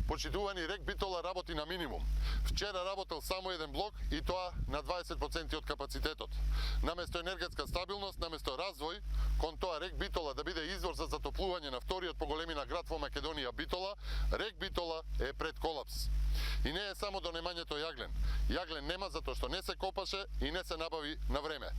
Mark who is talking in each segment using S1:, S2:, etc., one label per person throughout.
S1: Почитувани, РЕК Битола работи на минимум. Вчера работел само еден блок и тоа на 20% од капацитетот. Наместо енергетска стабилност, наместо развој, кон тоа РЕК Битола да биде извор за затоплување на вториот по големина град во Македонија Битола, РЕК Битола е пред колапс. И не е само до немањето јаглен. Јаглен нема затоа што не се копаше и не се набави на време.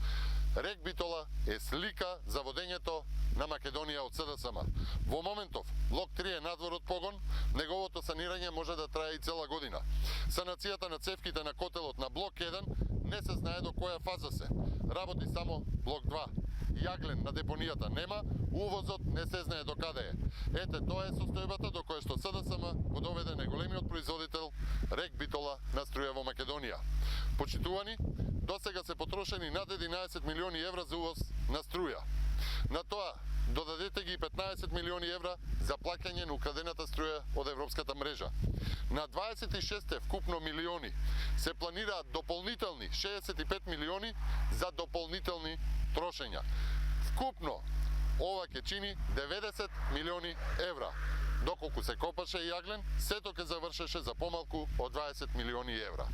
S1: РЕК Битола е слика за водењето на Македонија од СДСМ. Во моментов, блок 3 е надвор од погон, неговото санирање може да трае и цела година. Санацијата на цевките на котелот на блок 1 не се знае до која фаза се. Работи само блок 2. Јаглен на депонијата нема, увозот не се знае до каде е. Ете, тоа е состојбата до која што СДСМ го доведе најголемиот производител РЕК Битола на струја во Македонија. Почитувани, досега се потрошени над 11 милиони евра за увоз на струја. На тоа додадете ги 15 милиони евра за плаќање на украдената струја од европската мрежа. На 26 вкупно милиони се планираат дополнителни 65 милиони за дополнителни трошења. Вкупно ова ќе чини 90 милиони евра. Доколку се копаше јаглен, сето ќе завршеше за помалку од 20 милиони евра.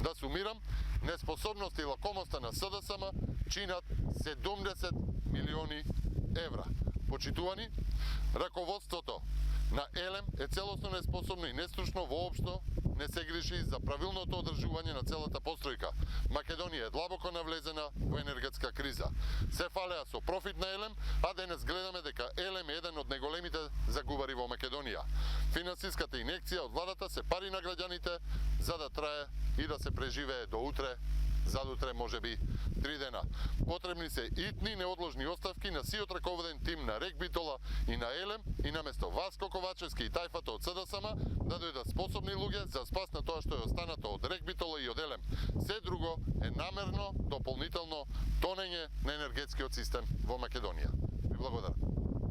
S1: Да сумирам, неспособност и лакомоста на СДСМ чинат 70 милиони евра. Почитувани, раководството на ЕЛЕМ е целосно неспособно и нестручно, воопшто не се грижи за правилното одржување на целата постројка. Македонија е длабоко навлезена во енергетска криза. Се фалеа со профит на ЕЛЕМ, а денес гледаме дека ЕЛЕМ е еден од најголемите загубари во Македонија. Финансиската инекција од владата се пари на граѓаните за да трае и да се преживее до утре, задутре можеби 3 дена. Потребни се итни неодложни оставки на сиот раководен тим на РЕК Битола и на ЕЛЕМ и наместо Васко Ковачевски и тајфата од СДСМ да дојдат способни луѓе за спас на тоа што е останато од РЕК Битола и од ЕЛЕМ. Се друго е намерно дополнително тонење на енергетскиот систем во Македонија. Ви благодарам.